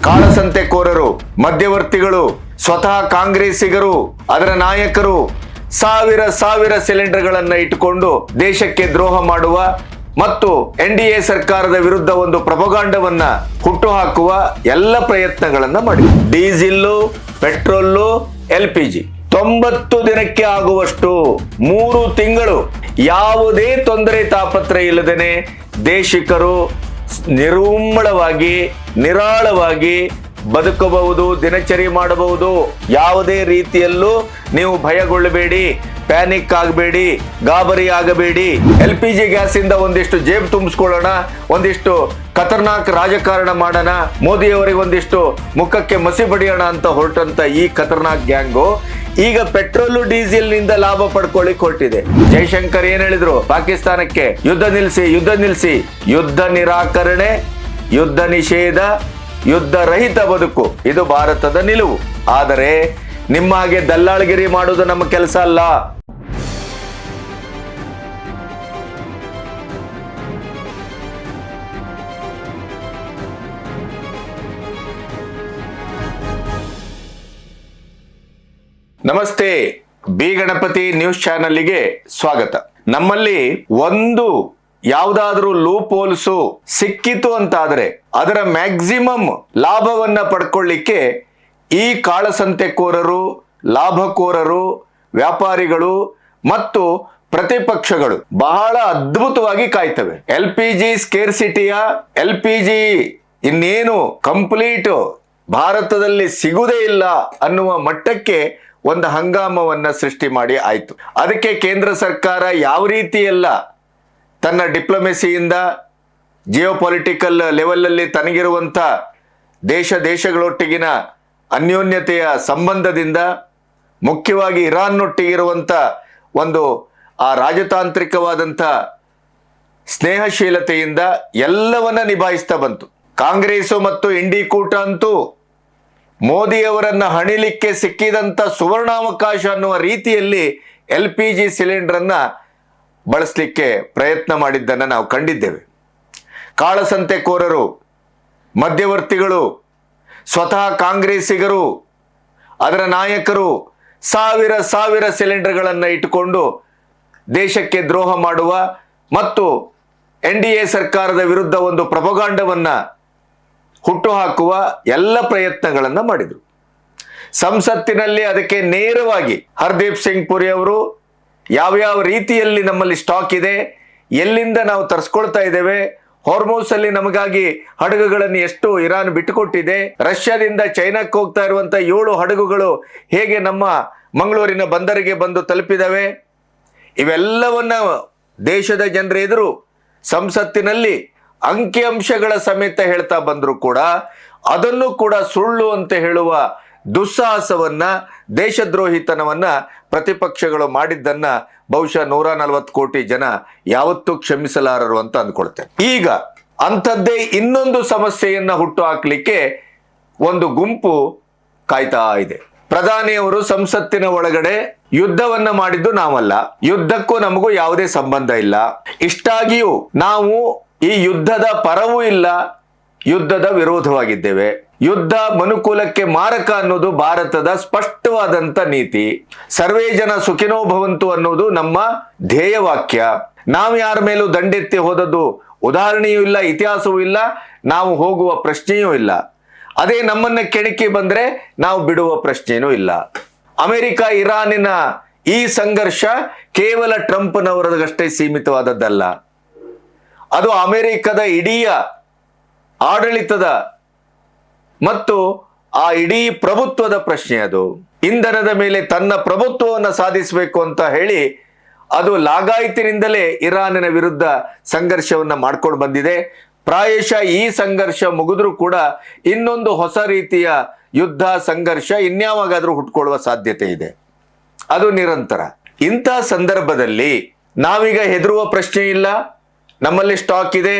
ಕಾಳಸಂತೆಕೋರರು, ಮಧ್ಯವರ್ತಿಗಳು, ಸ್ವತಃ ಕಾಂಗ್ರೆಸ್ಸಿಗರು, ಅದರ ನಾಯಕರು ಸಾವಿರ ಸಿಲಿಂಡರ್ಗಳನ್ನ ಇಟ್ಟುಕೊಂಡು ದೇಶಕ್ಕೆ ದ್ರೋಹ ಮಾಡುವ ಮತ್ತು NDA ಸರ್ಕಾರದ ವಿರುದ್ಧ ಒಂದು ಪ್ರೊಪಗಾಂಡವನ್ನ ಹುಟ್ಟುಹಾಕುವ ಎಲ್ಲ ಪ್ರಯತ್ನಗಳನ್ನ ಮಾಡಿ. ಡೀಸೆಲ್, ಪೆಟ್ರೋಲ್, LPG 90 ದಿನಕ್ಕೆ ಆಗುವಷ್ಟು 3 ತಿಂಗಳು ಯಾವುದೇ ತೊಂದರೆ ತಾಪತ್ರ ಇಲ್ಲದೇನೆ ದೇಶಿಕರು ನಿರುಮ್ಮಳವಾಗಿ ನಿರಾಳವಾಗಿ ಬದುಕಬಹುದು, ದಿನಚರಿ ಮಾಡಬಹುದು. ಯಾವುದೇ ರೀತಿಯಲ್ಲೂ ನೀವು ಭಯಗೊಳ್ಳಬೇಡಿ, ಪ್ಯಾನಿಕ್ ಆಗಬೇಡಿ, ಗಾಬರಿ ಆಗಬೇಡಿ. LPG ಗ್ಯಾಸ್ ಇಂದ ಒಂದಿಷ್ಟು ಜೇಬು ತುಂಬಿಸ್ಕೊಳ್ಳೋಣ, ಒಂದಿಷ್ಟು ಖತರ್ನಾಕ್ ರಾಜಕಾರಣ ಮಾಡೋಣ, ಮೋದಿಯವರಿಗೆ ಒಂದಿಷ್ಟು ಮುಖಕ್ಕೆ ಮಸಿ ಬಡಿಯೋಣ ಅಂತ ಹೊರಟಂತ ಈ ಖತರ್ನಾಕ್ ಗ್ಯಾಂಗು ಈಗ ಪೆಟ್ರೋಲ್ ಡೀಸೆಲ್ ನಿಂದ ಲಾಭ ಪಡ್ಕೊಳ್ಳಿಕ್ ಹೊರಟಿದೆ. ಜೈಶಂಕರ್ ಏನ್ ಹೇಳಿದ್ರು ಪಾಕಿಸ್ತಾನಕ್ಕೆ? ಯುದ್ಧ ನಿಲ್ಲಿಸಿ, ಯುದ್ಧ ನಿರಾಕರಣೆ, ಯುದ್ಧ ನಿಷೇಧ, ಯುದ್ಧ ರಹಿತ ಬದುಕು, ಇದು ಭಾರತದ ನಿಲುವು. ಆದರೆ ನಿಮ್ಮ ಹಾಗೆ ದಲ್ಲಾಳಗಿರಿ ಮಾಡುವುದು ನಮ್ಮ ಕೆಲಸ ಅಲ್ಲ. ನಮಸ್ತೆ, ಬಿ ಗಣಪತಿ ನ್ಯೂಸ್ ಚಾನೆಲ್ಗೆ ಸ್ವಾಗತ. ನಮ್ಮಲ್ಲಿ ಒಂದು ಯಾವುದಾದ್ರೂ ಲೂಪ್ ಹೋಲ್ಸು ಸಿಕ್ಕಿತು ಅಂತಾದ್ರೆ ಅದರ ಮ್ಯಾಕ್ಸಿಮಮ್ ಲಾಭವನ್ನ ಪಡ್ಕೊಳ್ಳಿಕ್ಕೆ ಈ ಕಾಳಸಂತೆಕೋರರು, ಲಾಭಕೋರರು, ವ್ಯಾಪಾರಿಗಳು ಮತ್ತು ಪ್ರತಿಪಕ್ಷಗಳು ಬಹಳ ಅದ್ಭುತವಾಗಿ ಕಾಯ್ತವೆ. LPG ಸ್ಕೇರ್ಸಿಟಿಯ LPG ಇನ್ನೇನು ಕಂಪ್ಲೀಟ್ ಭಾರತದಲ್ಲಿ ಸಿಗುವುದೇ ಇಲ್ಲ ಅನ್ನುವ ಮಟ್ಟಕ್ಕೆ ಒಂದು ಹಂಗಾಮವನ್ನ ಸೃಷ್ಟಿ ಮಾಡಿ ಆಯ್ತು. ಅದಕ್ಕೆ ಕೇಂದ್ರ ಸರ್ಕಾರ ಯಾವ ರೀತಿ ಎಲ್ಲ ತನ್ನ ಡಿಪ್ಲೊಮೆಸಿಯಿಂದ, ಜಿಯೋಪೊಲಿಟಿಕಲ್ ಲೆವೆಲಲ್ಲಿ ತನಗಿರುವಂಥ ದೇಶಗಳೊಟ್ಟಿಗಿನ ಅನ್ಯೋನ್ಯತೆಯ ಸಂಬಂಧದಿಂದ, ಮುಖ್ಯವಾಗಿ ಇರಾನ್ನೊಟ್ಟಿಗಿರುವಂಥ ಒಂದು ಆ ರಾಜತಾಂತ್ರಿಕವಾದಂಥ ಸ್ನೇಹಶೀಲತೆಯಿಂದ ಎಲ್ಲವನ್ನ ನಿಭಾಯಿಸ್ತಾ ಬಂತು. ಕಾಂಗ್ರೆಸ್ ಮತ್ತು ಇಂಡಿ ಕೂಟ ಅಂತೂ ಮೋದಿಯವರನ್ನ ಹಣಿಲಿಕ್ಕೆ ಸಿಕ್ಕಿದಂಥ ಸುವರ್ಣಾವಕಾಶ ಅನ್ನುವ ರೀತಿಯಲ್ಲಿ LPG ಸಿಲಿಂಡರ್ ಅನ್ನ ಬಳಸಲಿಕ್ಕೆ ಪ್ರಯತ್ನ ಮಾಡಿದ್ದನ್ನು ನಾವು ಕಂಡಿದ್ದೇವೆ. ಕಾಳಸಂತೆಕೋರರು, ಮಧ್ಯವರ್ತಿಗಳು, ಸ್ವತಃ ಕಾಂಗ್ರೆಸ್ಸಿಗರು, ಅದರ ನಾಯಕರು ಸಾವಿರ ಸಿಲಿಂಡರ್ಗಳನ್ನು ಇಟ್ಟುಕೊಂಡು ದೇಶಕ್ಕೆ ದ್ರೋಹ ಮಾಡುವ ಮತ್ತು NDA ಸರ್ಕಾರದ ವಿರುದ್ಧ ಒಂದು ಪ್ರೊಪಗಾಂಡವನ್ನ ಹುಟ್ಟುಹಾಕುವ ಎಲ್ಲ ಪ್ರಯತ್ನಗಳನ್ನು ಮಾಡಿದರು. ಸಂಸತ್ತಿನಲ್ಲಿ ಅದಕ್ಕೆ ನೇರವಾಗಿ ಹರ್ದೀಪ್ ಸಿಂಗ್ ಪುರಿ ಅವರು ಯಾವ್ಯಾವ ರೀತಿಯಲ್ಲಿ ನಮ್ಮಲ್ಲಿ ಸ್ಟಾಕ್ ಇದೆ, ಎಲ್ಲಿಂದ ನಾವು ತರಿಸ್ಕೊಳ್ತಾ ಇದ್ದೇವೆ, ಹಾರ್ಮೋಸ್ ಅಲ್ಲಿ ನಮಗಾಗಿ ಹಡಗುಗಳನ್ನು ಎಷ್ಟು ಇರಾನ್ ಬಿಟ್ಟುಕೊಟ್ಟಿದೆ, ರಷ್ಯಾದಿಂದ ಚೈನಾಕ್ಕೆ ಹೋಗ್ತಾ ಇರುವಂತ 7 ಹಡಗುಗಳು ಹೇಗೆ ನಮ್ಮ ಮಂಗಳೂರಿನ ಬಂದರಿಗೆ ಬಂದು ತಲುಪಿದವೆ, ಇವೆಲ್ಲವನ್ನ ದೇಶದ ಜನರ ಎದುರು ಸಂಸತ್ತಿನಲ್ಲಿ ಅಂಕಿಅಂಶಗಳ ಸಮೇತ ಹೇಳ್ತಾ ಬಂದ್ರು ಕೂಡ ಅದನ್ನು ಕೂಡ ಸುಳ್ಳು ಅಂತ ಹೇಳುವ ದುಸ್ಸಾಹಸವನ್ನ, ದೇಶದ್ರೋಹಿತನವನ್ನ ಪ್ರತಿಪಕ್ಷಗಳು ಮಾಡಿದ್ದನ್ನ ಬಹುಶಃ 140 ಕೋಟಿ ಜನ ಯಾವತ್ತೂ ಕ್ಷಮಿಸಲಾರರು ಅಂತ ಅಂದ್ಕೊಳ್ತೇನೆ. ಈಗ ಅಂಥದ್ದೇ ಇನ್ನೊಂದು ಸಮಸ್ಯೆಯನ್ನ ಹುಟ್ಟು ಹಾಕ್ಲಿಕ್ಕೆ ಒಂದು ಗುಂಪು ಕಾಯ್ತಾ ಇದೆ. ಪ್ರಧಾನಿಯವರು ಸಂಸತ್ತಿನ ಒಳಗಡೆ ಯುದ್ಧವನ್ನ ಮಾಡಿದ್ದು ನಾವಲ್ಲ, ಯುದ್ಧಕ್ಕೂ ನಮಗೂ ಯಾವುದೇ ಸಂಬಂಧ ಇಲ್ಲ, ಇಷ್ಟಾಗಿಯೂ ನಾವು ಈ ಯುದ್ಧದ ಪರವೂ ಇಲ್ಲ, ಯುದ್ಧದ ವಿರೋಧವಾಗಿದ್ದೇವೆ. ಯುದ್ಧ ಮನುಕುಲಕ್ಕೆ ಮಾರಕ ಅನ್ನೋದು ಭಾರತದ ಸ್ಪಷ್ಟವಾದಂತ ನೀತಿ. ಸರ್ವೇ ಜನ ಸುಖಿನೋ ಭವಂತು ಅನ್ನೋದು ನಮ್ಮ ಧ್ಯೇಯವಾಕ್ಯ. ನಾವು ಯಾರ ಮೇಲೂ ದಂಡೆತ್ತಿ ಹೋದದ್ದು ಉದಾಹರಣೆಯೂ ಇಲ್ಲ, ಇತಿಹಾಸವೂ ಇಲ್ಲ, ನಾವು ಹೋಗುವ ಪ್ರಶ್ನೆಯೂ ಇಲ್ಲ. ಅದೇ ನಮ್ಮನ್ನ ಕೆಣಕಿ ಬಂದ್ರೆ ನಾವು ಬಿಡುವ ಪ್ರಶ್ನೆಯೂ ಇಲ್ಲ. ಅಮೆರಿಕ ಇರಾನಿನ ಈ ಸಂಘರ್ಷ ಕೇವಲ ಟ್ರಂಪ್ನವರದಷ್ಟೇ ಸೀಮಿತವಾದದ್ದಲ್ಲ, ಅದು ಅಮೆರಿಕದ ಇಡೀ ಆಡಳಿತದ ಮತ್ತು ಆ ಇಡೀ ಪ್ರಭುತ್ವದ ಪ್ರಶ್ನೆ. ಅದು ಇಂಧನದ ಮೇಲೆ ತನ್ನ ಪ್ರಭುತ್ವವನ್ನು ಸಾಧಿಸಬೇಕು ಅಂತ ಹೇಳಿ ಅದು ಲಾಗಾಯತಿನಿಂದಲೇ ಇರಾನಿನ ವಿರುದ್ಧ ಸಂಘರ್ಷವನ್ನ ಮಾಡ್ಕೊಂಡು ಬಂದಿದೆ. ಪ್ರಾಯಶಃ ಈ ಸಂಘರ್ಷ ಮುಗಿದ್ರೂ ಕೂಡ ಇನ್ನೊಂದು ಹೊಸ ರೀತಿಯ ಯುದ್ಧ ಸಂಘರ್ಷ ಇನ್ಯಾವಾಗಾದ್ರೂ ಹುಟ್ಕೊಳ್ಳುವ ಸಾಧ್ಯತೆ ಇದೆ, ಅದು ನಿರಂತರ. ಇಂಥ ಸಂದರ್ಭದಲ್ಲಿ ನಾವೀಗ ಹೆದರುವ ಪ್ರಶ್ನೆ ಇಲ್ಲ, ನಮ್ಮಲ್ಲಿ ಸ್ಟಾಕ್ ಇದೆ,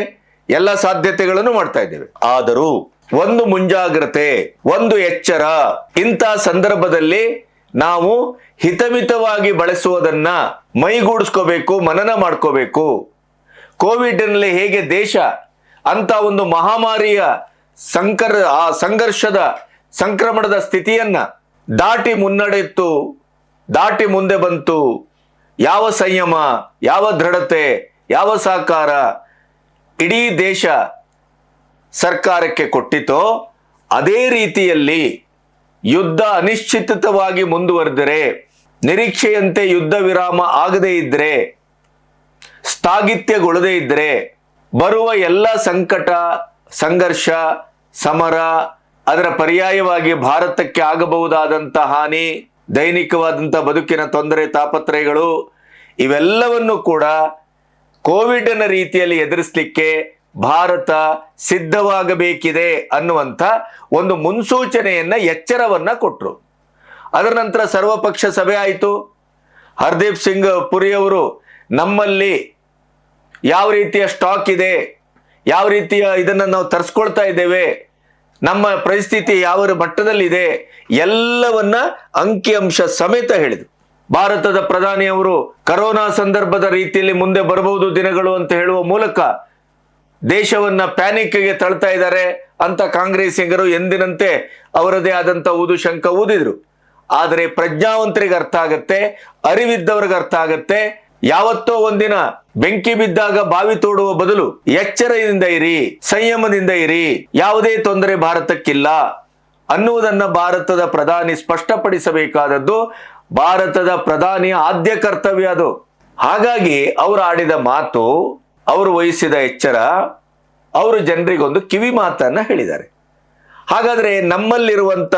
ಎಲ್ಲ ಸಾಧ್ಯತೆಗಳನ್ನು ಮಾಡ್ತಾ ಇದ್ದೇವೆ. ಆದರೂ ಒಂದು ಮುಂಜಾಗ್ರತೆ, ಒಂದು ಎಚ್ಚರ. ಇಂಥ ಸಂದರ್ಭದಲ್ಲಿ ನಾವು ಹಿತಮಿತವಾಗಿ ಬಳಸುವುದನ್ನ ಮೈಗೂಡಿಸ್ಕೋಬೇಕು, ಮನನ ಮಾಡ್ಕೋಬೇಕು. ಕೋವಿಡ್ ನಲ್ಲಿ ಹೇಗೆ ದೇಶ ಅಂತ ಒಂದು ಮಹಾಮಾರಿಯ ಸಂಘರ್ಷದ ಸಂಕ್ರಮಣದ ಸ್ಥಿತಿಯನ್ನ ದಾಟಿ ಮುಂದೆ ಬಂತು. ಯಾವ ಸಂಯಮ, ಯಾವ ದೃಢತೆ, ಯಾವ ಸಹಕಾರ ಇಡೀ ದೇಶ ಸರ್ಕಾರಕ್ಕೆ ಕೊಟ್ಟಿತೋ, ಅದೇ ರೀತಿಯಲ್ಲಿ ಯುದ್ಧ ಅನಿಶ್ಚಿತವಾಗಿ ಮುಂದುವರೆದರೆ, ನಿರೀಕ್ಷೆಯಂತೆ ಯುದ್ಧ ವಿರಾಮ ಆಗದೇ ಇದ್ರೆ, ಸ್ಥಾಗಿತ್ಯಗೊಳ್ಳದೇ ಇದ್ರೆ, ಬರುವ ಎಲ್ಲ ಸಂಕಟ, ಸಂಘರ್ಷ, ಸಮರ, ಅದರ ಪರ್ಯಾಯವಾಗಿ ಭಾರತಕ್ಕೆ ಆಗಬಹುದಾದಂಥ ಹಾನಿ, ದೈನಿಕವಾದಂಥ ಬದುಕಿನ ತೊಂದರೆ, ತಾಪತ್ರಯಗಳು, ಇವೆಲ್ಲವನ್ನು ಕೂಡ ಕೋವಿಡ್ನ ರೀತಿಯಲ್ಲಿ ಎದುರಿಸಲಿಕ್ಕೆ ಭಾರತ ಸಿದ್ಧವಾಗಬೇಕಿದೆ ಅನ್ನುವಂಥ ಒಂದು ಮುನ್ಸೂಚನೆಯನ್ನ, ಎಚ್ಚರವನ್ನ ಕೊಟ್ಟರು. ಅದರ ನಂತರ ಸರ್ವಪಕ್ಷ ಸಭೆ ಆಯಿತು. ಹರ್ದೀಪ್ ಸಿಂಗ್ ಪುರಿ ಅವರು ನಮ್ಮಲ್ಲಿ ಯಾವ ರೀತಿಯ ಸ್ಟಾಕ್ ಇದೆ, ಯಾವ ರೀತಿಯ ಇದನ್ನು ನಾವು ತರಿಸ್ಕೊಳ್ತಾ ಇದ್ದೇವೆ, ನಮ್ಮ ಪರಿಸ್ಥಿತಿ ಯಾವ ಮಟ್ಟದಲ್ಲಿದೆ, ಎಲ್ಲವನ್ನ ಅಂಕಿಅಂಶ ಸಮೇತ ಹೇಳಿದರು. ಭಾರತದ ಪ್ರಧಾನಿಯವರು ಕರೋನಾ ಸಂದರ್ಭದ ರೀತಿಯಲ್ಲಿ ಮುಂದೆ ಬರಬಹುದು ದಿನಗಳು ಅಂತ ಹೇಳುವ ಮೂಲಕ ದೇಶವನ್ನ ಪ್ಯಾನಿಕ್ಗೆ ತಳ್ತಾ ಇದ್ದಾರೆ ಅಂತ ಕಾಂಗ್ರೆಸ್ಸಿಗರು ಎಂದಿನಂತೆ ಅವರದೇ ಆದಂತ ಶಂಕ ಊದಿದ್ರು. ಆದರೆ ಪ್ರಜ್ಞಾವಂತರಿಗೆ ಅರ್ಥ ಆಗತ್ತೆ, ಅರಿವಿದ್ದವ್ರಿಗೆ ಅರ್ಥ ಆಗತ್ತೆ, ಯಾವತ್ತೋ ಒಂದಿನ ಬೆಂಕಿ ಬಿದ್ದಾಗ ಬಾವಿ ತೋಡುವ ಬದಲು ಎಚ್ಚರದಿಂದ ಇರಿ, ಸಂಯಮದಿಂದ ಇರಿ, ಯಾವುದೇ ತೊಂದರೆ ಭಾರತಕ್ಕಿಲ್ಲ ಅನ್ನುವುದನ್ನ ಭಾರತದ ಪ್ರಧಾನಿ ಸ್ಪಷ್ಟಪಡಿಸಬೇಕಾದದ್ದು ಭಾರತದ ಪ್ರಧಾನಿಯ ಆದ್ಯ ಕರ್ತವ್ಯ ಅದು. ಹಾಗಾಗಿ ಅವರು ಆಡಿದ ಮಾತು, ಅವರು ವಹಿಸಿದ ಎಚ್ಚರ, ಅವರು ಜನರಿಗೊಂದು ಕಿವಿ ಮಾತನ್ನ ಹೇಳಿದ್ದಾರೆ. ಹಾಗಾದ್ರೆ ನಮ್ಮಲ್ಲಿರುವಂತ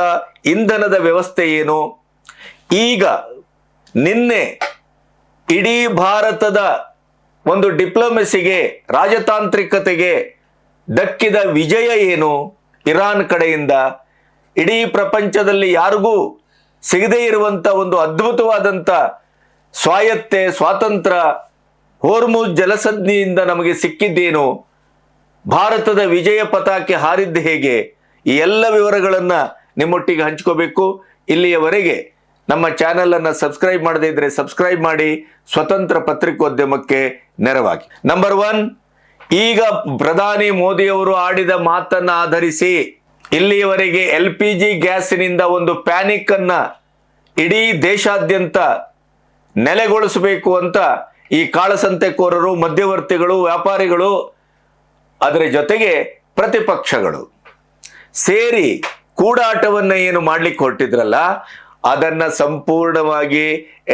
ಇಂಧನದ ವ್ಯವಸ್ಥೆ ಏನು? ಈಗ ನಿನ್ನೆ ಇಡೀ ಭಾರತದ ಒಂದು ಡಿಪ್ಲೊಮೆಸಿಗೆ, ರಾಜತಾಂತ್ರಿಕತೆಗೆ ದಕ್ಕಿದ ವಿಜಯ ಏನು? ಇರಾನ್ ಕಡೆಯಿಂದ ಇಡೀ ಪ್ರಪಂಚದಲ್ಲಿ ಯಾರಿಗೂ ಸಿಗದೇ ಇರುವಂತ ಒಂದು ಅದ್ಭುತವಾದಂಥ ಸ್ವಾಯತ್ತೆ, ಸ್ವಾತಂತ್ರ್ಯ ಹೋರ್ಮುಜ್ ಜಲಸಂಧಿಯಿಂದ ನಮಗೆ ಸಿಕ್ಕಿದ್ದೇನು? ಭಾರತದ ವಿಜಯ ಪತಾಕೆ ಹಾರಿದ್ದು ಹೇಗೆ? ಈ ಎಲ್ಲ ವಿವರಗಳನ್ನ ನಿಮ್ಮೊಟ್ಟಿಗೆ ಹಂಚ್ಕೋಬೇಕು. ಇಲ್ಲಿಯವರೆಗೆ ನಮ್ಮ ಚಾನೆಲ್ ಅನ್ನ ಸಬ್ಸ್ಕ್ರೈಬ್ ಮಾಡದೇ ಇದ್ರೆ ಸಬ್ಸ್ಕ್ರೈಬ್ ಮಾಡಿ, ಸ್ವತಂತ್ರ ಪತ್ರಿಕೋದ್ಯಮಕ್ಕೆ ನೆರವಾಗಿ. ನಂಬರ್ 1, ಈಗ ಪ್ರಧಾನಿ ಮೋದಿಯವರು ಆಡಿದ ಮಾತನ್ನ ಆಧರಿಸಿ ಇಲ್ಲಿಯವರೆಗೆ LPG ಗ್ಯಾಸಿನಿಂದ ಒಂದು ಪ್ಯಾನಿಕ್ ಅನ್ನ ಇಡೀ ದೇಶಾದ್ಯಂತ ನೆಲೆಗೊಳಿಸಬೇಕು ಅಂತ ಈ ಕಾಳಸಂತೆಕೋರರು, ಮಧ್ಯವರ್ತಿಗಳು, ವ್ಯಾಪಾರಿಗಳು, ಅದರ ಜೊತೆಗೆ ಪ್ರತಿಪಕ್ಷಗಳು ಸೇರಿ ಕೂಡಾಟವನ್ನ ಏನು ಮಾಡ್ಲಿಕ್ಕೆ ಹೊರಟಿದ್ರಲ್ಲ, ಅದನ್ನ ಸಂಪೂರ್ಣವಾಗಿ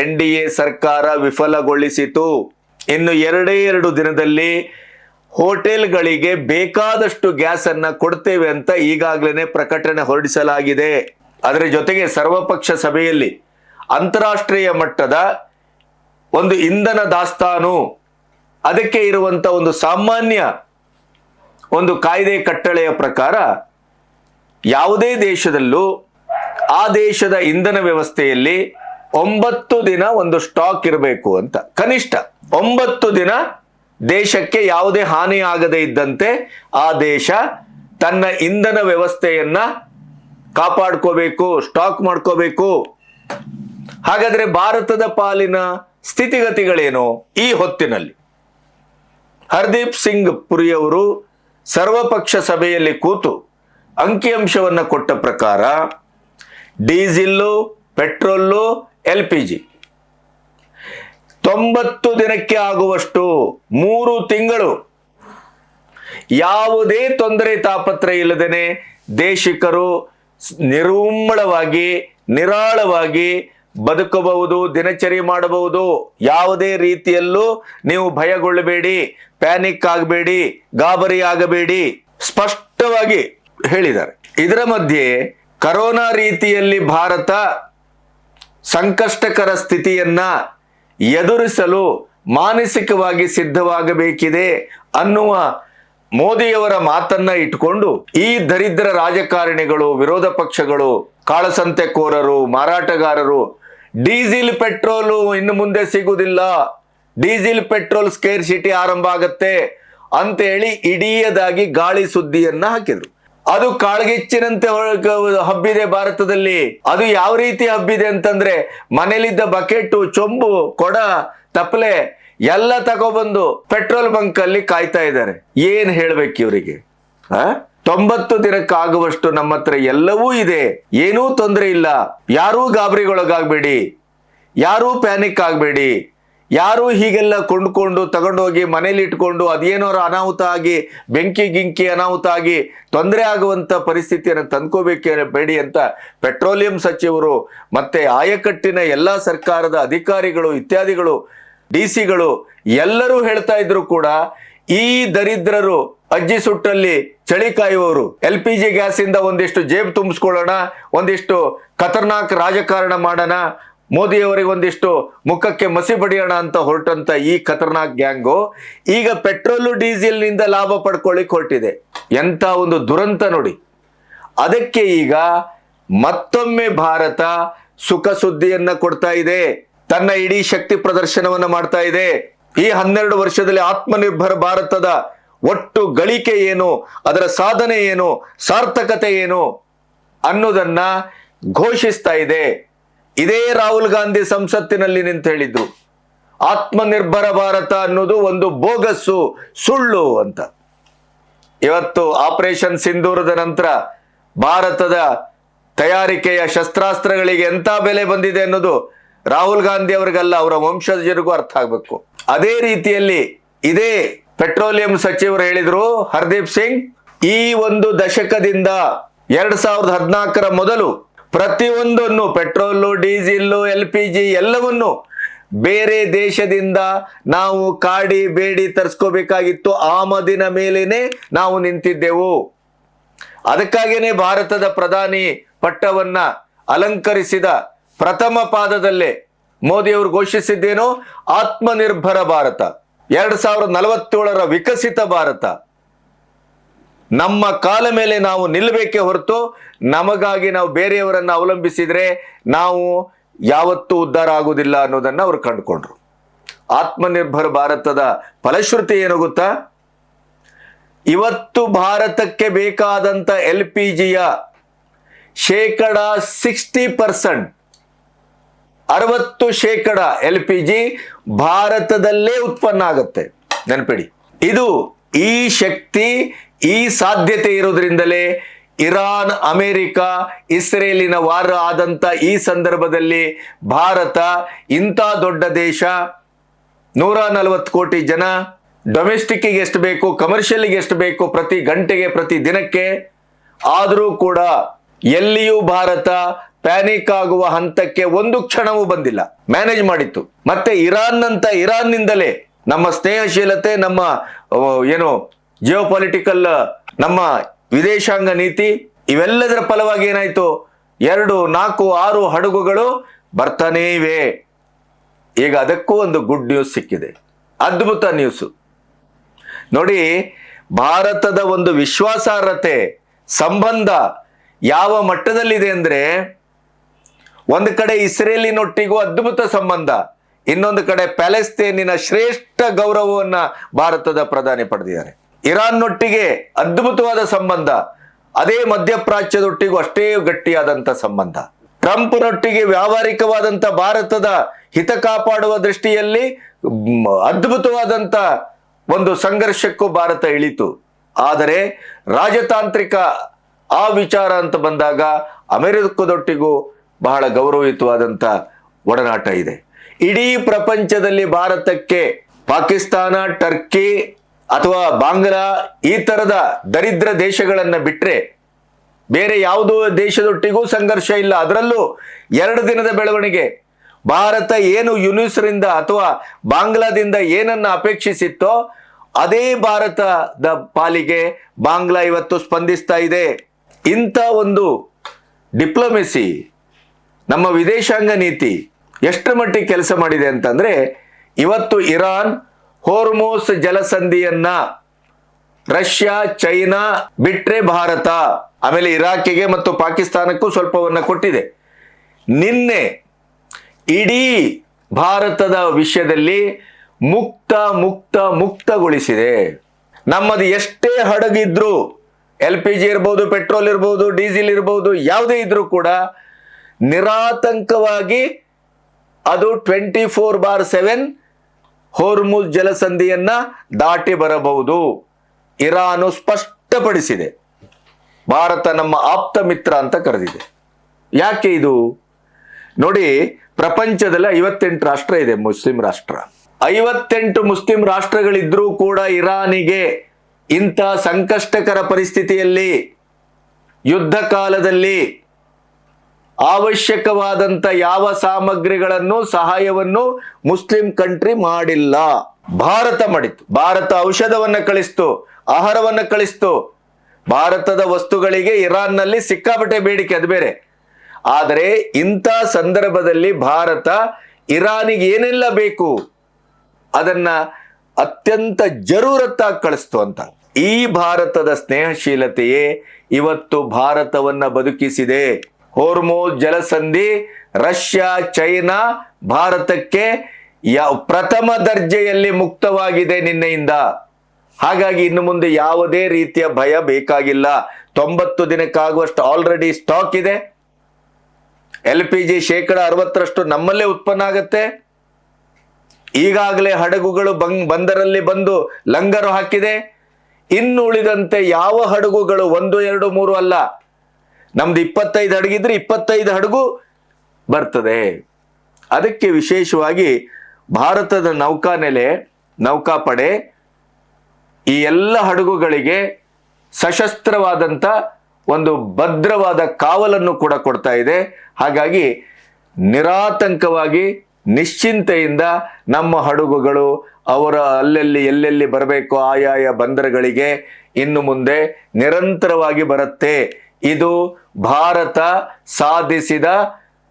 NDA ಸರ್ಕಾರ ವಿಫಲಗೊಳಿಸಿತು. ಇನ್ನು 2 ದಿನದಲ್ಲಿ ಹೋಟೆಲ್ಗಳಿಗೆ ಬೇಕಾದಷ್ಟು ಗ್ಯಾಸ್ ಅನ್ನ ಕೊಡ್ತೇವೆ ಅಂತ ಈಗಾಗಲೇ ಪ್ರಕಟಣೆ ಹೊರಡಿಸಲಾಗಿದೆ. ಅದರ ಜೊತೆಗೆ ಸರ್ವಪಕ್ಷ ಸಭೆಯಲ್ಲಿ ಅಂತಾರಾಷ್ಟ್ರೀಯ ಮಟ್ಟದ ಒಂದು ಇಂಧನ ದಾಸ್ತಾನು, ಅದಕ್ಕೆ ಇರುವಂತ ಒಂದು ಸಾಮಾನ್ಯ ಒಂದು ಕಾಯ್ದೆ ಕಟ್ಟಳೆಯ ಪ್ರಕಾರ ಯಾವುದೇ ದೇಶದಲ್ಲೂ ಆ ದೇಶದ ಇಂಧನ ವ್ಯವಸ್ಥೆಯಲ್ಲಿ 9 ದಿನ ಒಂದು ಸ್ಟಾಕ್ ಇರಬೇಕು ಅಂತ. ಕನಿಷ್ಠ 9 ದಿನ ದೇಶಕ್ಕೆ ಯಾವುದೇ ಹಾನಿ ಆಗದೇ ಇದ್ದಂತೆ ಆ ದೇಶ ತನ್ನ ಇಂಧನ ವ್ಯವಸ್ಥೆಯನ್ನ ಕಾಪಾಡ್ಕೋಬೇಕು, ಸ್ಟಾಕ್ ಮಾಡ್ಕೋಬೇಕು. ಹಾಗಾದ್ರೆ ಭಾರತದ ಪಾಲಿನ ಸ್ಥಿತಿಗತಿಗಳೇನು ಈ ಹೊತ್ತಿನಲ್ಲಿ? ಹರ್ದೀಪ್ ಸಿಂಗ್ ಪುರಿ ಅವರು ಸರ್ವಪಕ್ಷ ಸಭೆಯಲ್ಲಿ ಕೂತು ಅಂಕಿಅಂಶವನ್ನ ಕೊಟ್ಟ ಪ್ರಕಾರ ಡೀಸೆಲ್ಲು, ಪೆಟ್ರೋಲು, LPG 90 ದಿನಕ್ಕೆ ಆಗುವಷ್ಟು 3 ತಿಂಗಳು ಯಾವುದೇ ತೊಂದರೆ ತಾಪತ್ರೆ ಇಲ್ಲದೇನೆ ದೇಶಿಕರು ನಿರುಮ್ಮಳವಾಗಿ, ನಿರಾಳವಾಗಿ ಬದುಕಬಹುದು, ದಿನಚರಿ ಮಾಡಬಹುದು. ಯಾವುದೇ ರೀತಿಯಲ್ಲೂ ನೀವು ಭಯಗೊಳ್ಳಬೇಡಿ, ಪ್ಯಾನಿಕ್ ಆಗಬೇಡಿ, ಗಾಬರಿ ಆಗಬೇಡಿ, ಸ್ಪಷ್ಟವಾಗಿ ಹೇಳಿದ್ದಾರೆ. ಇದರ ಮಧ್ಯೆ ಕರೋನಾ ರೀತಿಯಲ್ಲಿ ಭಾರತ ಸಂಕಷ್ಟಕರ ಸ್ಥಿತಿಯನ್ನ ಎದುರಿಸಲು ಮಾನಸಿಕವಾಗಿ ಸಿದ್ಧವಾಗಬೇಕಿದೆ ಅನ್ನುವ ಮೋದಿಯವರ ಮಾತನ್ನ ಇಟ್ಕೊಂಡು ಈ ದರಿದ್ರ ರಾಜಕಾರಣಿಗಳು, ವಿರೋಧ ಪಕ್ಷಗಳು, ಕಾಳಸಂತೆಕೋರರು, ಮಾರಾಟಗಾರರು ಡೀಸೆಲ್ ಪೆಟ್ರೋಲು ಇನ್ನು ಮುಂದೆ ಸಿಗುವುದಿಲ್ಲ, ಡೀಸೆಲ್ ಪೆಟ್ರೋಲ್ ಸ್ಕೇರ್ಸಿಟಿ ಆರಂಭ ಆಗತ್ತೆ ಅಂತ ಹೇಳಿ ಇಡೀದಾಗಿ ಗಾಳಿ ಸುದ್ದಿಯನ್ನ ಹಾಕಿದ್ರು. ಅದು ಕಾಳ್ಗಿಚ್ಚಿನಂತೆ ಹಬ್ಬಿದೆ ಭಾರತದಲ್ಲಿ. ಅದು ಯಾವ ರೀತಿ ಹಬ್ಬಿದೆ ಅಂತಂದ್ರೆ, ಮನೇಲಿದ್ದ ಬಕೆಟ್, ಚೊಂಬು, ಕೊಡ, ತಪ್ಪಲೆ ಎಲ್ಲ ತಗೊಬಂದು ಪೆಟ್ರೋಲ್ ಬಂಕ್ ಅಲ್ಲಿ ಕಾಯ್ತಾ ಇದ್ದಾರೆ. ಏನ್ ಹೇಳ್ಬೇಕು ಇವರಿಗೆ? 90 ದಿನಕ್ಕಾಗುವಷ್ಟು ನಮ್ಮ ಹತ್ರ ಎಲ್ಲವೂ ಇದೆ, ಏನೂ ತೊಂದರೆ ಇಲ್ಲ. ಯಾರೂ ಗಾಬರಿಗೊಳಗಾಗಬೇಡಿ, ಯಾರೂ ಪ್ಯಾನಿಕ್ ಆಗಬೇಡಿ, ಯಾರೂ ಹೀಗೆಲ್ಲ ಕೊಂಡ್ಕೊಂಡು ತಗೊಂಡೋಗಿ ಮನೇಲಿ ಇಟ್ಕೊಂಡು ಅದೇನಾರು ಅನಾಹುತ ಆಗಿ ಬೆಂಕಿ ಗಿಂಕಿ ಅನಾಹುತ ಆಗಿ ತೊಂದರೆ ಆಗುವಂತ ಪರಿಸ್ಥಿತಿಯನ್ನು ತಂದ್ಕೋಬೇಡಿ ಅಂತ ಪೆಟ್ರೋಲಿಯಂ ಸಚಿವರು ಮತ್ತೆ ಆಯಕಟ್ಟಿನ ಎಲ್ಲ ಸರ್ಕಾರದ ಅಧಿಕಾರಿಗಳು ಇತ್ಯಾದಿಗಳು ಡಿಸಿಗಳು ಎಲ್ಲರೂ ಹೇಳ್ತಾ ಇದ್ರು ಕೂಡ ಈ ದರಿದ್ರರು ಅಜ್ಜಿ ಸುಟ್ಟಲ್ಲಿ ಚಳಿ ಕಾಯುವವರು LPG ಗ್ಯಾಸ್ ಇಂದ ಒಂದಿಷ್ಟು ಜೇಬು ತುಂಬಿಸ್ಕೊಳ್ಳೋಣ, ಒಂದಿಷ್ಟು ಖತರ್ನಾಕ್ ರಾಜಕಾರಣ ಮಾಡೋಣ, ಮೋದಿಯವರಿಗೆ ಒಂದಿಷ್ಟು ಮುಖಕ್ಕೆ ಮಸಿ ಬಡಿಯೋಣ ಅಂತ ಹೊರಟಂತ ಈ ಖತರ್ನಾಕ್ ಗ್ಯಾಂಗು ಈಗ ಪೆಟ್ರೋಲು ಡೀಸೆಲ್ ನಿಂದ ಲಾಭ ಪಡ್ಕೊಳ್ಳಿಕ್ ಹೊರಟಿದೆ. ಎಂತ ಒಂದು ದುರಂತ ನೋಡಿ. ಅದಕ್ಕೆ ಈಗ ಮತ್ತೊಮ್ಮೆ ಭಾರತ ಸುಖ ಸುದ್ದಿಯನ್ನ ಕೊಡ್ತಾ ಇದೆ, ತನ್ನ ಇಡೀ ಶಕ್ತಿ ಪ್ರದರ್ಶನವನ್ನ ಮಾಡ್ತಾ ಇದೆ. ಈ 12 ವರ್ಷದಲ್ಲಿ ಆತ್ಮನಿರ್ಭರ ಭಾರತದ ಒಟ್ಟು ಗಳಿಕೆ ಏನು, ಅದರ ಸಾಧನೆ ಏನು, ಸಾರ್ಥಕತೆ ಏನು ಅನ್ನೋದನ್ನ ಘೋಷಿಸ್ತಾ ಇದೆ. ಇದೇ ರಾಹುಲ್ ಗಾಂಧಿ ಸಂಸತ್ತಿನಲ್ಲಿ ನಿಂತು ಹೇಳಿದ್ರು, ಆತ್ಮನಿರ್ಭರ ಭಾರತ ಅನ್ನೋದು ಒಂದು ಬೋಗಸ್ಸು, ಸುಳ್ಳು ಅಂತ. ಇವತ್ತು ಆಪರೇಷನ್ ಸಿಂಧೂರದ ನಂತರ ಭಾರತದ ತಯಾರಿಕೆಯ ಶಸ್ತ್ರಾಸ್ತ್ರಗಳಿಗೆ ಎಂತ ಬೆಲೆ ಬಂದಿದೆ ಅನ್ನೋದು ರಾಹುಲ್ ಗಾಂಧಿ ಅವರಿಗಲ್ಲ, ಅವರ ವಂಶಜರಿಗೂ ಅರ್ಥ ಆಗ್ಬೇಕು. ಅದೇ ರೀತಿಯಲ್ಲಿ ಇದೇ ಪೆಟ್ರೋಲಿಯಂ ಸಚಿವರು ಹೇಳಿದ್ರು, ಹರ್ದೀಪ್ ಸಿಂಗ್, ಈ ಒಂದು ದಶಕದಿಂದ 2014ರ ಮೊದಲು ಪ್ರತಿಯೊಂದನ್ನು ಪೆಟ್ರೋಲು ಡೀಸೆಲ್ LPG ಎಲ್ಲವನ್ನು ಬೇರೆ ದೇಶದಿಂದ ನಾವು ಕಾಡಿ ಬೇಡಿ ತರಿಸ್ಕೋಬೇಕಾಗಿತ್ತು, ಆಮದಿನ ಮೇಲೇನೆ ನಾವು ನಿಂತಿದ್ದೆವು. ಅದಕ್ಕಾಗೇನೆ ಭಾರತದ ಪ್ರಧಾನಿ ಪಟ್ಟವನ್ನ ಅಲಂಕರಿಸಿದ ಪ್ರಥಮ ಪಾದದಲ್ಲೇ ಮೋದಿಯವರು ಘೋಷಿಸಿದ್ದೇನೋ ಆತ್ಮನಿರ್ಭರ ಭಾರತ, 2047ರ ವಿಕಸಿತ ಭಾರತ. ನಮ್ಮ ಕಾಲ ಮೇಲೆ ನಾವು ನಿಲ್ಲಬೇಕೇ ಹೊರತು ನಮಗಾಗಿ ನಾವು ಬೇರೆಯವರನ್ನ ಅವಲಂಬಿಸಿದ್ರೆ ನಾವು ಯಾವತ್ತೂ ಉದ್ಧಾರ ಆಗುವುದಿಲ್ಲ ಅನ್ನೋದನ್ನ ಅವರು ಕಂಡುಕೊಂಡ್ರು. ಆತ್ಮನಿರ್ಭರ ಭಾರತದ ಫಲಶ್ರುತಿ ಏನು ಗೊತ್ತಾ? ಇವತ್ತು ಭಾರತಕ್ಕೆ ಬೇಕಾದಂತ LPGಯ 60% 60% LPG ಭಾರತದಲ್ಲೇ ಉತ್ಪನ್ನ ಆಗುತ್ತೆ. ನೆನಪಿಡಿ, ಇದು ಈ ಶಕ್ತಿ ಈ ಸಾಧ್ಯತೆ ಇರೋದ್ರಿಂದಲೇ ಇರಾನ್ ಅಮೆರಿಕ ಇಸ್ರೇಲಿನ ವಾರ ಆದಂತ ಈ ಸಂದರ್ಭದಲ್ಲಿ ಭಾರತ ಇಂಥ ದೊಡ್ಡ ದೇಶ, 140 ಕೋಟಿ ಜನ, ಡೊಮೆಸ್ಟಿಕ್ಗೆ ಎಷ್ಟು ಬೇಕು, ಕಮರ್ಷಿಯಲ್ಗೆ ಎಷ್ಟು ಬೇಕು, ಪ್ರತಿ ಗಂಟೆಗೆ ಪ್ರತಿ ದಿನಕ್ಕೆ, ಆದರೂ ಕೂಡ ಎಲ್ಲಿಯೂ ಭಾರತ ಪ್ಯಾನಿಕ್ ಆಗುವ ಹಂತಕ್ಕೆ ಒಂದು ಕ್ಷಣವೂ ಬಂದಿಲ್ಲ, ಮ್ಯಾನೇಜ್ ಮಾಡಿತ್ತು. ಮತ್ತೆ ಇರಾನ್ನಿಂದಲೇ ನಮ್ಮ ಸ್ನೇಹಶೀಲತೆ, ನಮ್ಮ ಏನು ಜಿಯೋಪೊಲಿಟಿಕಲ್, ನಮ್ಮ ವಿದೇಶಾಂಗ ನೀತಿ ಇವೆಲ್ಲದರ ಫಲವಾಗಿ ಏನಾಯ್ತು, 2, 4, 6 ಹಡಗುಗಳು ಬರ್ತಾನೇ ಇವೆ. ಈಗ ಅದಕ್ಕೂ ಒಂದು ಗುಡ್ ನ್ಯೂಸ್ ಸಿಕ್ಕಿದೆ, ಅದ್ಭುತ ನ್ಯೂಸ್ ನೋಡಿ. ಭಾರತದ ಒಂದು ವಿಶ್ವಾಸಾರ್ಹತೆ ಸಂಬಂಧ ಯಾವ ಮಟ್ಟದಲ್ಲಿದೆ ಅಂದ್ರೆ, ಒಂದು ಕಡೆ ಇಸ್ರೇಲಿನೊಟ್ಟಿಗೂ ಅದ್ಭುತ ಸಂಬಂಧ, ಇನ್ನೊಂದು ಕಡೆ ಪ್ಯಾಲೆಸ್ತೇನಿನ ಶ್ರೇಷ್ಠ ಗೌರವವನ್ನ ಭಾರತದ ಪ್ರಧಾನಿ ಪಡೆದಿದ್ದಾರೆ. ಇರಾನ್ನೊಟ್ಟಿಗೆ ಅದ್ಭುತವಾದ ಸಂಬಂಧ, ಅದೇ ಮಧ್ಯಪ್ರಾಚ್ಯದೊಟ್ಟಿಗೂ ಅಷ್ಟೇ ಗಟ್ಟಿಯಾದಂತ ಸಂಬಂಧ. ಟ್ರಂಪ್ನೊಟ್ಟಿಗೆ ವ್ಯಾವಹಾರಿಕವಾದಂತ ಭಾರತದ ಹಿತ ಕಾಪಾಡುವ ದೃಷ್ಟಿಯಲ್ಲಿ ಅದ್ಭುತವಾದಂತ ಒಂದು ಸಂಘರ್ಷಕ್ಕೂ ಭಾರತ ಇಳಿತು. ಆದರೆ ರಾಜತಾಂತ್ರಿಕ ಆ ವಿಚಾರ ಅಂತ ಬಂದಾಗ ಅಮೆರಿಕದೊಟ್ಟಿಗೂ ಬಹಳ ಗೌರವಯುತವಾದಂತ ಒಡನಾಟ ಇದೆ. ಇಡೀ ಪ್ರಪಂಚದಲ್ಲಿ ಭಾರತಕ್ಕೆ ಪಾಕಿಸ್ತಾನ, ಟರ್ಕಿ ಅಥವಾ ಬಾಂಗ್ಲಾ ಈ ತರದ ದರಿದ್ರ ದೇಶಗಳನ್ನ ಬಿಟ್ರೆ ಬೇರೆ ಯಾವುದೋ ದೇಶದೊಟ್ಟಿಗೂ ಸಂಘರ್ಷ ಇಲ್ಲ. ಅದರಲ್ಲೂ 2 ದಿನದ ಬೆಳವಣಿಗೆ. ಭಾರತ ಏನು ಯುನಿಸ್ರಿಂದ ಅಥವಾ ಬಾಂಗ್ಲಾದಿಂದ ಏನನ್ನ ಅಪೇಕ್ಷಿಸಿತ್ತೋ ಅದೇ ಭಾರತದ ಪಾಲಿಗೆ ಬಾಂಗ್ಲಾ ಇವತ್ತು ಸ್ಪಂದಿಸ್ತಾ ಇದೆ. ಇಂಥ ಒಂದು ಡಿಪ್ಲೊಮೆಸಿ, ನಮ್ಮ ವಿದೇಶಾಂಗ ನೀತಿ ಎಷ್ಟರ ಮಟ್ಟಿಗೆ ಕೆಲಸ ಮಾಡಿದೆ ಅಂತಂದ್ರೆ, ಇವತ್ತು ಇರಾನ್ ಹೋರ್ಮೋಸ್ ಜಲಸಂಧಿಯನ್ನ ರಷ್ಯಾ, ಚೈನಾ ಬಿಟ್ರೆ ಭಾರತ, ಆಮೇಲೆ ಇರಾಕಿಗೆ ಮತ್ತು ಪಾಕಿಸ್ತಾನಕ್ಕೂ ಸ್ವಲ್ಪವನ್ನ ಕೊಟ್ಟಿದೆ. ನಿನ್ನೆ ಇಡೀ ಭಾರತದ ವಿಷಯದಲ್ಲಿ ಮುಕ್ತಗೊಳಿಸಿದೆ. ನಮ್ಮದು ಎಷ್ಟೇ ಹಡಗಿದ್ರು, LPG ಇರ್ಬೋದು, ಪೆಟ್ರೋಲ್ ಇರ್ಬೋದು, ಡೀಸೆಲ್ ಇರ್ಬೋದು, ಯಾವುದೇ ಇದ್ರೂ ಕೂಡ ನಿರಾತಂಕವಾಗಿ ಅದು 24/7 ಹೋರ್ಮುಜ್ ಜಲಸಂಧಿಯನ್ನ ದಾಟಿ ಬರಬಹುದು. ಇರಾನು ಸ್ಪಷ್ಟಪಡಿಸಿದೆ. ಭಾರತ ನಮ್ಮ ಆಪ್ತ ಮಿತ್ರ ಅಂತ ಕರೆದಿದೆ. ಯಾಕೆ ಇದು? ನೋಡಿ, ಪ್ರಪಂಚದಲ್ಲಿ 58 ರಾಷ್ಟ್ರ ಇದೆ, ಮುಸ್ಲಿಂ ರಾಷ್ಟ್ರ. 58 ಮುಸ್ಲಿಂ ರಾಷ್ಟ್ರಗಳಿದ್ರೂ ಕೂಡ ಇರಾನಿಗೆ ಇಂಥ ಸಂಕಷ್ಟಕರ ಪರಿಸ್ಥಿತಿಯಲ್ಲಿ, ಯುದ್ಧ ಕಾಲದಲ್ಲಿ ಅವಶ್ಯಕವಾದಂತ ಯಾವ ಸಾಮಗ್ರಿಗಳನ್ನು, ಸಹಾಯವನ್ನು ಮುಸ್ಲಿಂ ಕಂಟ್ರಿ ಮಾಡಿಲ್ಲ. ಭಾರತ ಮಾಡಿತ್ತು. ಭಾರತ ಔಷಧವನ್ನ ಕಳಿಸ್ತು, ಆಹಾರವನ್ನ ಕಳಿಸ್ತು. ಭಾರತದ ವಸ್ತುಗಳಿಗೆ ಇರಾನ್ನಲ್ಲಿ ಸಿಕ್ಕಾಪಟ್ಟೆ ಬೇಡಿಕೆ, ಅದು ಬೇರೆ. ಆದರೆ ಇಂಥ ಸಂದರ್ಭದಲ್ಲಿ ಭಾರತ ಇರಾನಿಗೆ ಏನೆಲ್ಲ ಬೇಕು ಅದನ್ನ ಅತ್ಯಂತ ಜರೂರತ್ತಾಗಿ ಕಳಿಸ್ತು ಅಂತ. ಈ ಭಾರತದ ಸ್ನೇಹಶೀಲತೆಯೇ ಇವತ್ತು ಭಾರತವನ್ನ ಬದುಕಿಸಿದೆ. ಹೋರ್ಮೋಜ್ ಜಲಸಂಧಿ ರಷ್ಯಾ, ಚೈನಾ ಭಾರತಕ್ಕೆ ಪ್ರಥಮ ದರ್ಜೆಯಲ್ಲಿ ಮುಕ್ತವಾಗಿದೆ ನಿನ್ನೆಯಿಂದ. ಹಾಗಾಗಿ ಇನ್ನು ಮುಂದೆ ಯಾವುದೇ ರೀತಿಯ ಭಯ ಬೇಕಾಗಿಲ್ಲ. 90 ದಿನಕ್ಕಾಗುವಷ್ಟು ಆಲ್ರೆಡಿ ಸ್ಟಾಕ್ ಇದೆ. LPG 60% ನಮ್ಮಲ್ಲೇ ಉತ್ಪನ್ನ ಆಗುತ್ತೆ. ಈಗಾಗಲೇ ಹಡಗುಗಳು ಬಂದರಲ್ಲಿ ಬಂದು ಲಂಗರು ಹಾಕಿದೆ. ಇನ್ನು ಉಳಿದಂತೆ ಯಾವ ಹಡಗುಗಳು 1, 2, 3 ಅಲ್ಲ, ನಮ್ದು 25 ಹಡಗಿದ್ರೆ 25 ಹಡಗು ಬರ್ತದೆ. ಅದಕ್ಕೆ ವಿಶೇಷವಾಗಿ ಭಾರತದ ನೌಕಾನೆಲೆ, ನೌಕಾಪಡೆ ಈ ಎಲ್ಲ ಹಡಗುಗಳಿಗೆ ಸಶಸ್ತ್ರವಾದಂಥ ಒಂದು ಭದ್ರವಾದ ಕಾವಲನ್ನು ಕೂಡ ಕೊಡ್ತಾ ಇದೆ. ಹಾಗಾಗಿ ನಿರಾತಂಕವಾಗಿ ನಿಶ್ಚಿಂತೆಯಿಂದ ನಮ್ಮ ಹಡಗುಗಳು ಅವರ ಎಲ್ಲೆಲ್ಲಿ ಬರಬೇಕು ಆಯಾಯ ಬಂದರುಗಳಿಗೆ ಇನ್ನು ಮುಂದೆ ನಿರಂತರವಾಗಿ ಬರುತ್ತೆ. ಇದು ಭಾರತ ಸಾಧಿಸಿದ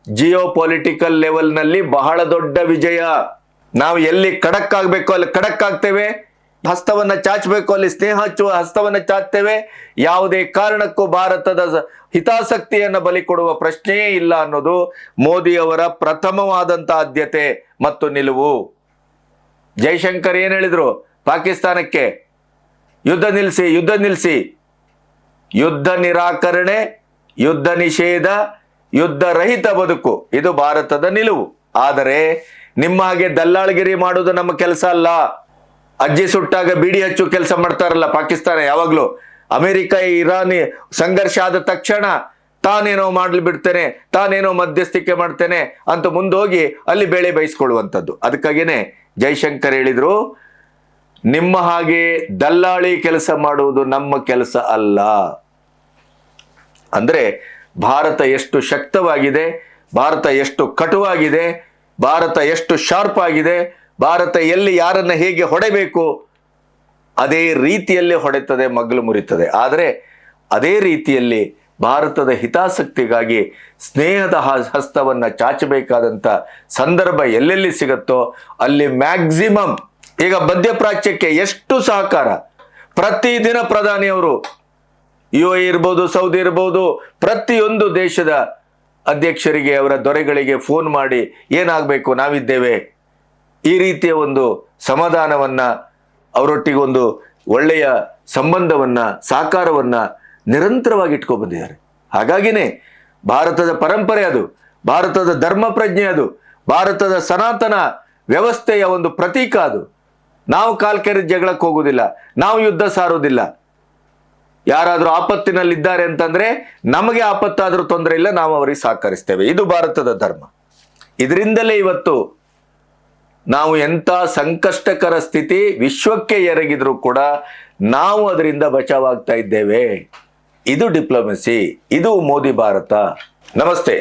ಜಿಯೋಪೊಲಿಟಿಕಲ್ ಲೆವೆಲ್ನಲ್ಲಿ ಬಹಳ ದೊಡ್ಡ ವಿಜಯ. ನಾವು ಎಲ್ಲಿ ಖಡಕ್ ಆಗ್ಬೇಕು ಅಲ್ಲಿ ಖಡಕ್ ಆಗ್ತೇವೆ, ಹಸ್ತವನ್ನ ಚಾಚಬೇಕು ಅಲ್ಲಿ ಸ್ನೇಹ ಹಚ್ಚುವ ಹಸ್ತವನ್ನ ಚಾಚ್ತೇವೆ. ಯಾವುದೇ ಕಾರಣಕ್ಕೂ ಭಾರತದ ಹಿತಾಸಕ್ತಿಯನ್ನು ಬಲಿ ಕೊಡುವ ಪ್ರಶ್ನೆಯೇ ಇಲ್ಲ ಅನ್ನೋದು ಮೋದಿ ಅವರ ಪ್ರಥಮವಾದಂತ ಆದ್ಯತೆ ಮತ್ತು ನಿಲುವು. ಜೈಶಂಕರ್ ಏನ್ ಹೇಳಿದ್ರು ಪಾಕಿಸ್ತಾನಕ್ಕೆ? ಯುದ್ಧ ನಿಲ್ಲಿಸಿ, ಯುದ್ಧ ನಿರಾಕರಣೆ, ಯುದ್ಧ ನಿಷೇಧ, ಯುದ್ಧ ರಹಿತ ಬದುಕು, ಇದು ಭಾರತದ ನಿಲುವು. ಆದರೆ ನಿಮ್ಮ ಹಾಗೆ ದಲ್ಲಾಳಗಿರಿ ಮಾಡುವುದು ನಮ್ಮ ಕೆಲಸ ಅಲ್ಲ. ಅಜ್ಜಿ ಸುಟ್ಟಾಗ ಬಿಡಿ ಹಚ್ಚು ಕೆಲಸ ಮಾಡ್ತಾರಲ್ಲ ಪಾಕಿಸ್ತಾನ ಯಾವಾಗ್ಲೂ. ಅಮೆರಿಕ ಇರಾನ್ ಸಂಘರ್ಷ ಆದ ತಕ್ಷಣ ತಾನೇನೋ ಮಾಡ್ಲಿ ಬಿಡ್ತೇನೆ, ತಾನೇನೋ ಮಧ್ಯಸ್ಥಿಕೆ ಮಾಡ್ತೇನೆ ಅಂತ ಮುಂದೋಗಿ ಅಲ್ಲಿ ಬೇಳೆ ಬಯಸ್ಕೊಳ್ಳುವಂಥದ್ದು. ಅದಕ್ಕಾಗೇನೆ ಜೈಶಂಕರ್ ಹೇಳಿದ್ರು, ನಿಮ್ಮ ಹಾಗೆ ದಲ್ಲಾಳಿ ಕೆಲಸ ಮಾಡುವುದು ನಮ್ಮ ಕೆಲಸ ಅಲ್ಲ. ಅಂದ್ರೆ ಭಾರತ ಎಷ್ಟು ಶಕ್ತವಾಗಿದೆ, ಭಾರತ ಎಷ್ಟು ಕಟುವಾಗಿದೆ, ಭಾರತ ಎಷ್ಟು ಶಾರ್ಪ್ ಆಗಿದೆ, ಭಾರತ ಎಲ್ಲಿ ಯಾರನ್ನ ಹೇಗೆ ಹೊಡೆಬೇಕು ಅದೇ ರೀತಿಯಲ್ಲಿ ಹೊಡೆತದೆ, ಮಗ್ಲು ಮುರಿತದೆ. ಆದರೆ ಅದೇ ರೀತಿಯಲ್ಲಿ ಭಾರತದ ಹಿತಾಸಕ್ತಿಗಾಗಿ ಸ್ನೇಹದ ಹಸ್ತವನ್ನ ಚಾಚಬೇಕಾದಂತ ಸಂದರ್ಭ ಎಲ್ಲೆಲ್ಲಿ ಸಿಗುತ್ತೋ ಅಲ್ಲಿ ಮ್ಯಾಕ್ಸಿಮಮ್. ಈಗ ಮಧ್ಯಪ್ರಾಚ್ಯಕ್ಕೆ ಎಷ್ಟು ಸಹಕಾರ ಪ್ರತಿದಿನ ಪ್ರಧಾನಿಯವರು UAE ಇರ್ಬೋದು, ಸೌದಿ ಇರ್ಬೋದು, ಪ್ರತಿಯೊಂದು ದೇಶದ ಅಧ್ಯಕ್ಷರಿಗೆ, ಅವರ ದೊರೆಗಳಿಗೆ ಫೋನ್ ಮಾಡಿ ಏನಾಗಬೇಕು ನಾವಿದ್ದೇವೆ, ಈ ರೀತಿಯ ಒಂದು ಸಮಾಧಾನವನ್ನ, ಅವರೊಟ್ಟಿಗೆ ಒಂದು ಒಳ್ಳೆಯ ಸಂಬಂಧವನ್ನ, ಸಹಕಾರವನ್ನ ನಿರಂತರವಾಗಿ ಇಟ್ಕೊ ಬಂದಿದ್ದಾರೆ. ಹಾಗಾಗಿನೇ ಭಾರತದ ಪರಂಪರೆ ಅದು, ಭಾರತದ ಧರ್ಮ ಪ್ರಜ್ಞೆ ಅದು, ಭಾರತದ ಸನಾತನ ವ್ಯವಸ್ಥೆಯ ಒಂದು ಪ್ರತೀಕ ಅದು. ನಾವು ಕಾಲ್ಕೆರೆ ಜಗಳಕ್ಕೆ ಹೋಗುವುದಿಲ್ಲ, ನಾವು ಯುದ್ಧ ಸಾರುವುದಿಲ್ಲ. ಯಾರಾದರೂ ಆಪತ್ತಿನಲ್ಲಿದ್ದಾರೆ ಅಂತಂದ್ರೆ ನಮಗೆ ಆಪತ್ತಾದರೂ ತೊಂದರೆ ಇಲ್ಲ, ನಾವು ಅವರಿಗೆ ಸಹಕರಿಸ್ತೇವೆ. ಇದು ಭಾರತದ ಧರ್ಮ. ಇದರಿಂದಲೇ ಇವತ್ತು ನಾವು ಎಂಥ ಸಂಕಷ್ಟಕರ ಸ್ಥಿತಿ ವಿಶ್ವಕ್ಕೆ ಎರಗಿದ್ರು ಕೂಡ ನಾವು ಅದರಿಂದ ಬಚಾವಾಗ್ತಾ ಇದ್ದೇವೆ. ಇದು ಡಿಪ್ಲೊಮೆಸಿ, ಇದು ಮೋದಿ ಭಾರತ. ನಮಸ್ತೆ.